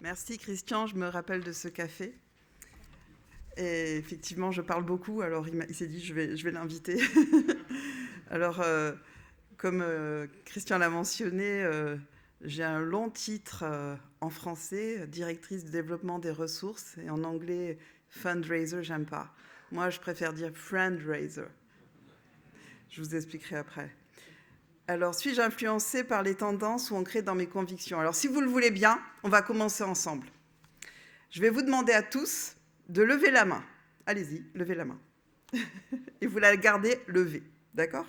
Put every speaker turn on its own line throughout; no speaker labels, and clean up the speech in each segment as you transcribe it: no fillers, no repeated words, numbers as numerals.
Merci Christian, je me rappelle de ce café. Et effectivement, je parle beaucoup, alors il s'est dit je vais l'inviter. Alors, comme Christian l'a mentionné, j'ai un long titre en français, directrice de développement des ressources, et en anglais, fundraiser, j'aime pas. Moi, je préfère dire friendraiser. Je vous expliquerai après. Alors, suis-je influencée par les tendances ou ancrée dans mes convictions? Alors, si vous le voulez bien, on va commencer ensemble. Je vais vous demander à tous de lever la main. Allez-y, levez la main. Et vous la gardez levée, d'accord?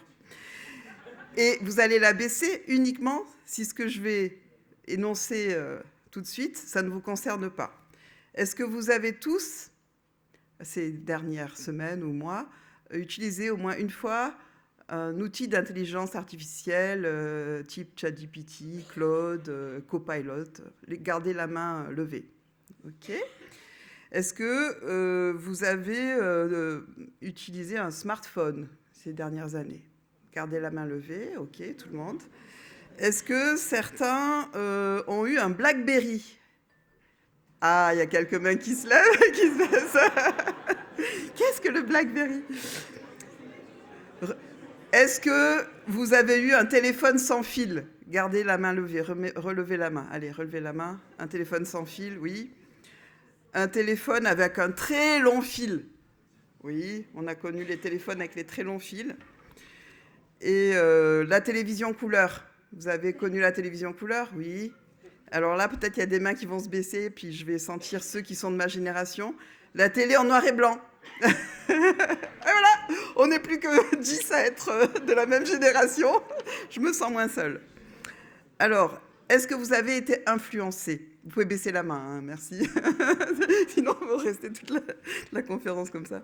Et vous allez la baisser uniquement si ce que je vais énoncer tout de suite, ça ne vous concerne pas. Est-ce que vous avez tous, ces dernières semaines ou mois, utilisé au moins une fois un outil d'intelligence artificielle type ChatGPT, Claude, Copilot? Gardez la main levée. OK. Est-ce que vous avez utilisé un smartphone ces dernières années? Gardez la main levée, OK, tout le monde. Est-ce que certains ont eu un BlackBerry? Ah, il y a quelques mains qui se lèvent, qui se baissent. Qu'est-ce que le BlackBerry? Est-ce que vous avez eu un téléphone sans fil? Gardez la main levée, relevez la main. Allez, relevez la main. Un téléphone sans fil, oui. Un téléphone avec un très long fil. Oui, on a connu les téléphones avec les très longs fils. Et la télévision couleur. Vous avez connu la télévision couleur? Oui. Alors là, peut-être qu'il y a des mains qui vont se baisser, puis je vais sentir ceux qui sont de ma génération. La télé en noir et blanc. Et voilà, on n'est plus que 10 à être de la même génération. Je me sens moins seule. Alors, est-ce que vous avez été influencé? Vous pouvez baisser la main, hein, merci. Sinon, vous restez toute la conférence comme ça.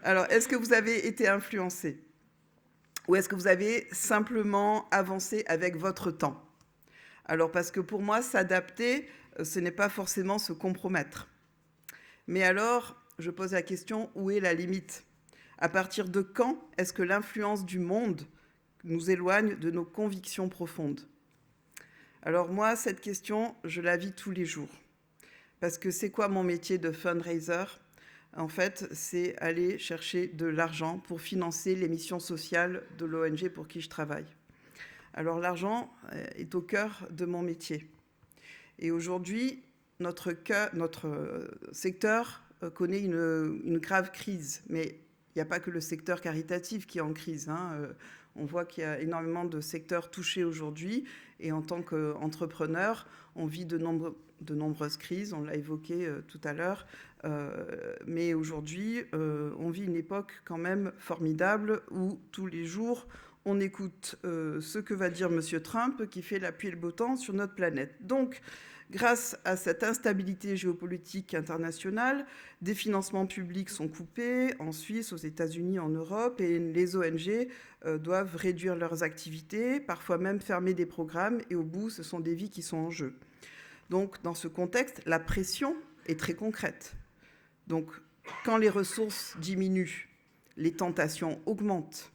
Alors, est-ce que vous avez été influencé? Ou est-ce que vous avez simplement avancé avec votre temps? Alors, parce que pour moi, s'adapter, ce n'est pas forcément se compromettre. Mais alors, je pose la question, où est la limite? À partir de quand est-ce que l'influence du monde nous éloigne de nos convictions profondes? Alors moi, cette question, je la vis tous les jours. Parce que c'est quoi mon métier de fundraiser? En fait, c'est aller chercher de l'argent pour financer les missions sociales de l'ONG pour qui je travaille. Alors l'argent est au cœur de mon métier. Et aujourd'hui, notre secteur connaît une grave crise. Mais il n'y a pas que le secteur caritatif qui est en crise, hein. On voit qu'il y a énormément de secteurs touchés aujourd'hui. Et en tant qu'entrepreneur, on vit de nombreuses crises. On l'a évoqué tout à l'heure. Mais aujourd'hui, on vit une époque quand même formidable où tous les jours, on écoute ce que va dire M. Trump qui fait la pluie et le beau temps sur notre planète. Donc, grâce à cette instabilité géopolitique internationale, des financements publics sont coupés en Suisse, aux États-Unis, en Europe, et les ONG doivent réduire leurs activités, parfois même fermer des programmes, et au bout, ce sont des vies qui sont en jeu. Donc, dans ce contexte, la pression est très concrète. Donc, quand les ressources diminuent, les tentations augmentent.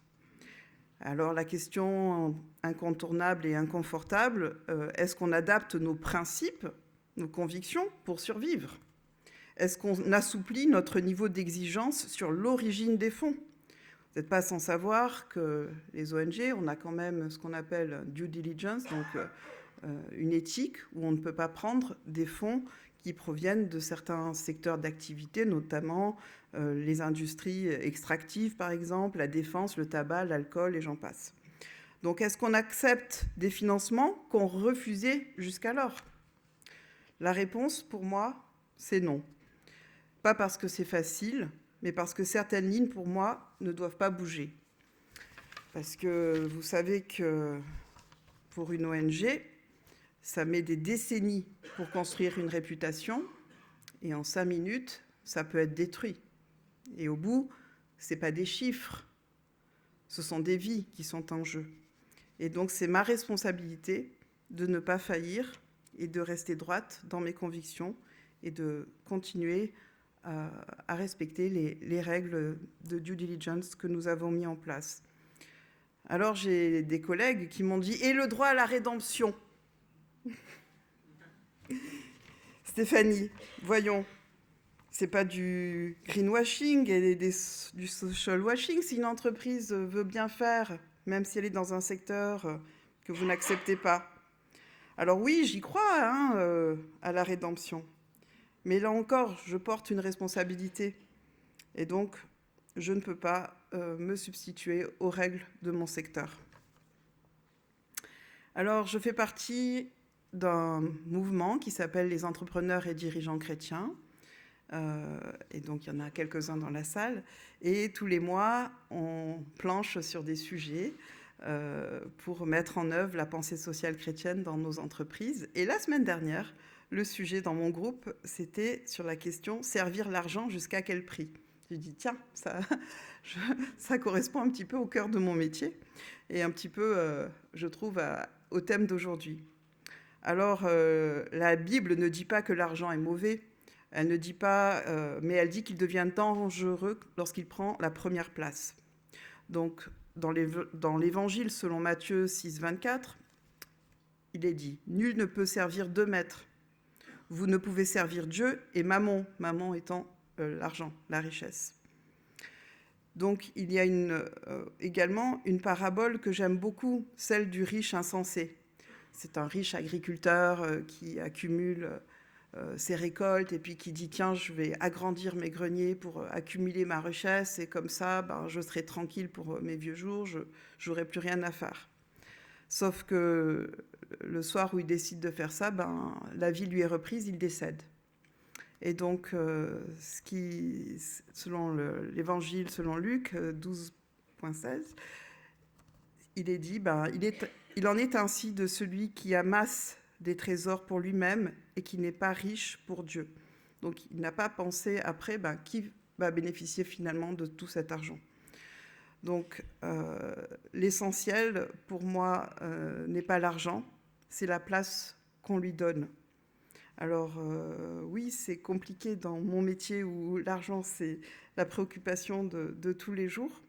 Alors la question incontournable et inconfortable, est-ce qu'on adapte nos principes, nos convictions pour survivre? Est-ce qu'on assouplit notre niveau d'exigence sur l'origine des fonds? Vous n'êtes pas sans savoir que les ONG, on a quand même ce qu'on appelle due diligence, donc une éthique où on ne peut pas prendre des fonds qui proviennent de certains secteurs d'activité, notamment les industries extractives, par exemple, la défense, le tabac, l'alcool, et j'en passe. Donc, est-ce qu'on accepte des financements qu'on refusait jusqu'alors? La réponse, pour moi, c'est non. Pas parce que c'est facile, mais parce que certaines lignes, pour moi, ne doivent pas bouger. Parce que vous savez que pour une ONG, ça met des décennies pour construire une réputation, et en 5 minutes, ça peut être détruit. Et au bout, ce n'est pas des chiffres, ce sont des vies qui sont en jeu. Et donc, c'est ma responsabilité de ne pas faillir et de rester droite dans mes convictions et de continuer à respecter les règles de due diligence que nous avons mis en place. Alors, j'ai des collègues qui m'ont dit « Et le droit à la rédemption ?» Stéphanie, voyons, c'est pas du greenwashing et du social washing si une entreprise veut bien faire, même si elle est dans un secteur que vous n'acceptez pas. Alors oui, j'y crois à la rédemption. Mais là encore, je porte une responsabilité. Et donc, je ne peux pas me substituer aux règles de mon secteur. Alors, je fais partie d'un mouvement qui s'appelle les entrepreneurs et dirigeants chrétiens. Et donc, il y en a quelques-uns dans la salle. Et tous les mois, on planche sur des sujets pour mettre en œuvre la pensée sociale chrétienne dans nos entreprises. Et la semaine dernière, le sujet dans mon groupe, c'était sur la question « Servir l'argent jusqu'à quel prix ?» J'ai dit, tiens, ça correspond un petit peu au cœur de mon métier et un petit peu, je trouve, au thème d'aujourd'hui. Alors, la Bible ne dit pas que l'argent est mauvais, elle ne dit pas, mais elle dit qu'il devient dangereux lorsqu'il prend la première place. Donc, dans l'Évangile selon Matthieu 6, 24, il est dit « Nul ne peut servir deux maîtres. Vous ne pouvez servir Dieu et Mammon, Mammon étant l'argent, la richesse. » Donc, il y a également une parabole que j'aime beaucoup, celle du riche insensé. C'est un riche agriculteur qui accumule ses récoltes et puis qui dit « Tiens, je vais agrandir mes greniers pour accumuler ma richesse et comme ça, je serai tranquille pour mes vieux jours, je n'aurai plus rien à faire. » Sauf que le soir où il décide de faire ça, la vie lui est reprise, il décède. Et donc, selon l'Évangile, selon Luc 12.16, il est dit, il en est ainsi de celui qui amasse des trésors pour lui-même et qui n'est pas riche pour Dieu. Donc, il n'a pas pensé après qui va bénéficier finalement de tout cet argent. Donc, l'essentiel pour moi n'est pas l'argent, c'est la place qu'on lui donne. Alors oui, c'est compliqué dans mon métier où l'argent, c'est la préoccupation de tous les jours.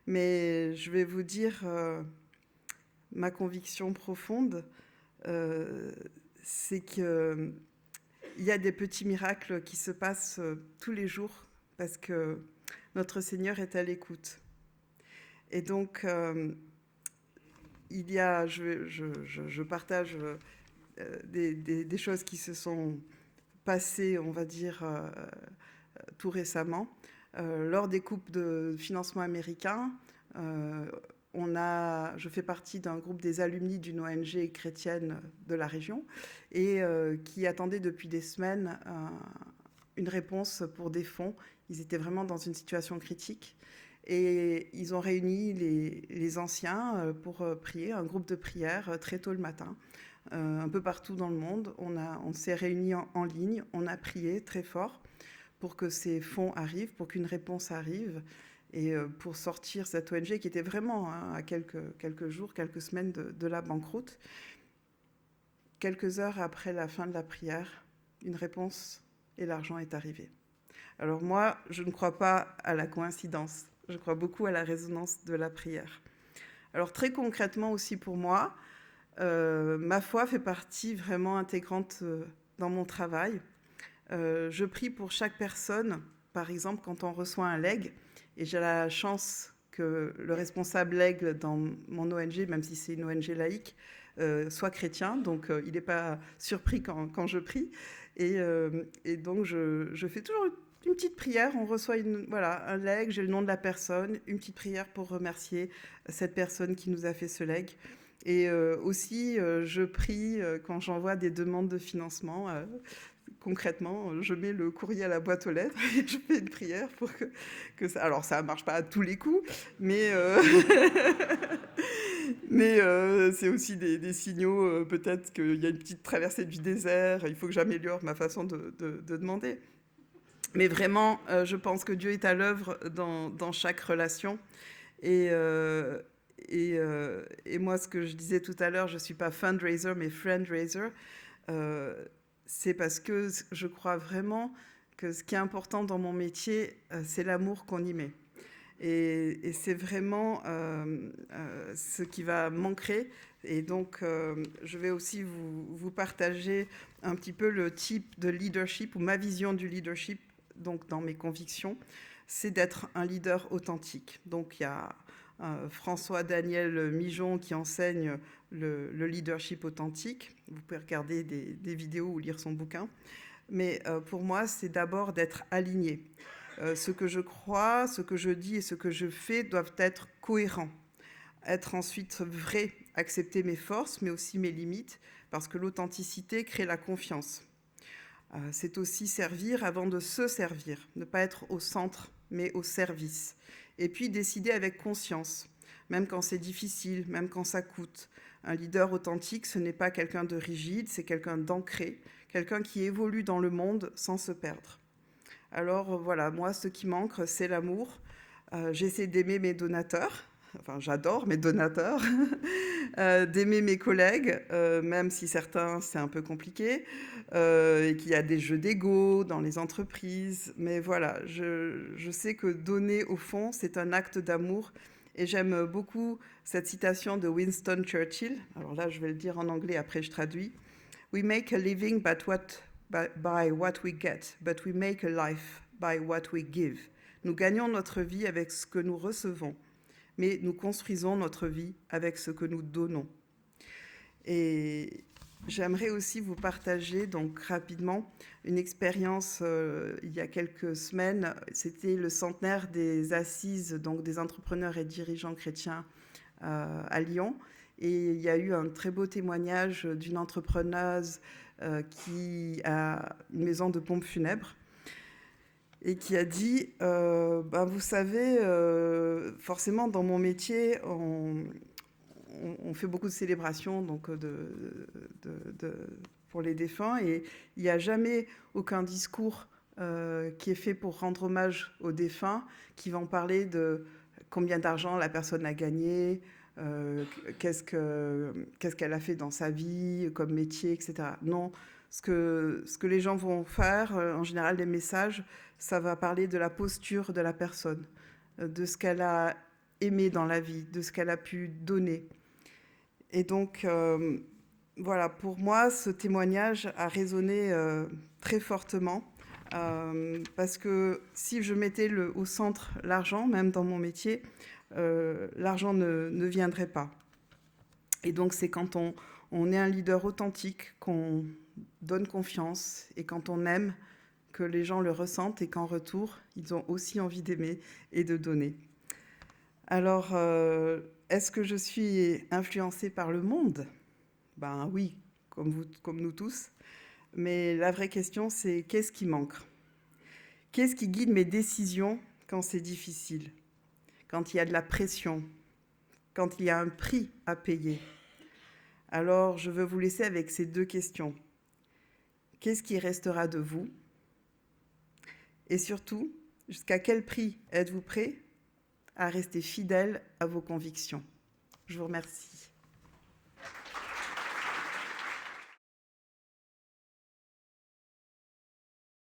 Mais je vais vous dire ma conviction profonde, c'est qu'il y a des petits miracles qui se passent tous les jours parce que notre Seigneur est à l'écoute. Et donc, je partage des choses qui se sont passées, on va dire, tout récemment. Lors des coupes de financement américain, je fais partie d'un groupe des alumni d'une ONG chrétienne de la région et qui attendait depuis des semaines une réponse pour des fonds. Ils étaient vraiment dans une situation critique. Et ils ont réuni les anciens pour prier, un groupe de prière très tôt le matin, un peu partout dans le monde. On s'est réunis en ligne, on a prié très fort pour que ces fonds arrivent, pour qu'une réponse arrive et pour sortir cette ONG qui était vraiment à quelques jours, quelques semaines de la banqueroute. Quelques heures après la fin de la prière, une réponse et l'argent est arrivé. Alors moi, je ne crois pas à la coïncidence. Je crois beaucoup à la résonance de la prière. Alors très concrètement aussi pour moi, ma foi fait partie vraiment intégrante dans mon travail. Je prie pour chaque personne, par exemple quand on reçoit un legs, et j'ai la chance que le responsable legs dans mon ONG, même si c'est une ONG laïque, soit chrétien, donc il n'est pas surpris quand je prie. Et donc je fais toujours une petite prière, on reçoit un legs, j'ai le nom de la personne, une petite prière pour remercier cette personne qui nous a fait ce legs. Et aussi, je prie quand j'envoie des demandes de financement. Concrètement, je mets le courrier à la boîte aux lettres et je fais une prière pour que ça... Alors, ça ne marche pas à tous les coups, mais, mais c'est aussi des signaux, peut-être qu'il y a une petite traversée du désert, il faut que j'améliore ma façon de demander. Mais vraiment, je pense que Dieu est à l'œuvre dans chaque relation. Et moi, ce que je disais tout à l'heure, je ne suis pas fundraiser, mais friendraiser. C'est parce que je crois vraiment que ce qui est important dans mon métier, c'est l'amour qu'on y met. Et c'est vraiment ce qui va m'ancrer Et donc, je vais aussi vous partager un petit peu le type de leadership ou ma vision du leadership, donc dans mes convictions, c'est d'être un leader authentique. Donc, il y a François-Daniel Mijon qui enseigne le leadership authentique. Vous pouvez regarder des vidéos ou lire son bouquin. Mais pour moi, c'est d'abord d'être aligné. Ce que je crois, ce que je dis et ce que je fais doivent être cohérents. Être ensuite vrai, accepter mes forces, mais aussi mes limites, parce que l'authenticité crée la confiance. C'est aussi servir avant de se servir, ne pas être au centre, mais au service. Et puis décider avec conscience, même quand c'est difficile, même quand ça coûte. Un leader authentique, ce n'est pas quelqu'un de rigide, c'est quelqu'un d'ancré, quelqu'un qui évolue dans le monde sans se perdre. Alors voilà, moi, ce qui manque, c'est l'amour. J'essaie d'aimer mes donateurs, enfin j'adore mes donateurs, d'aimer mes collègues, même si certains c'est un peu compliqué, et qu'il y a des jeux d'ego dans les entreprises. Mais voilà, je sais que donner au fond, c'est un acte d'amour. Et j'aime beaucoup cette citation de Winston Churchill. Alors là, je vais le dire en anglais, après je traduis. We make a living by what we get, but we make a life by what we give. Nous gagnons notre vie avec ce que nous recevons, mais nous construisons notre vie avec ce que nous donnons. Et j'aimerais aussi vous partager donc rapidement une expérience il y a quelques semaines. C'était le centenaire des assises donc des entrepreneurs et dirigeants chrétiens à Lyon. Et il y a eu un très beau témoignage d'une entrepreneuse qui a une maison de pompes funèbres et qui a dit vous savez, forcément, dans mon métier, on fait beaucoup de célébrations donc, pour les défunts et il n'y a jamais aucun discours qui est fait pour rendre hommage aux défunts qui vont parler de combien d'argent la personne a gagné, qu'est-ce qu'elle a fait dans sa vie comme métier, etc. Non, ce que les gens vont faire, en général, les messages, ça va parler de la posture de la personne, de ce qu'elle a aimé dans la vie, de ce qu'elle a pu donner. Et donc, voilà, pour moi, ce témoignage a résonné très fortement parce que si je mettais au centre l'argent, même dans mon métier, l'argent ne viendrait pas. Et donc, c'est quand on est un leader authentique, qu'on donne confiance et quand on aime, que les gens le ressentent et qu'en retour, ils ont aussi envie d'aimer et de donner. Alors, est-ce que je suis influencée par le monde ? Ben oui, comme nous tous. Mais la vraie question, c'est qu'est-ce qui manque ? Qu'est-ce qui guide mes décisions quand c'est difficile ? Quand il y a de la pression ? Quand il y a un prix à payer ? Alors, je veux vous laisser avec ces deux questions. Qu'est-ce qui restera de vous ? Et surtout, jusqu'à quel prix êtes-vous prêt à rester fidèle à vos convictions ? Je vous remercie.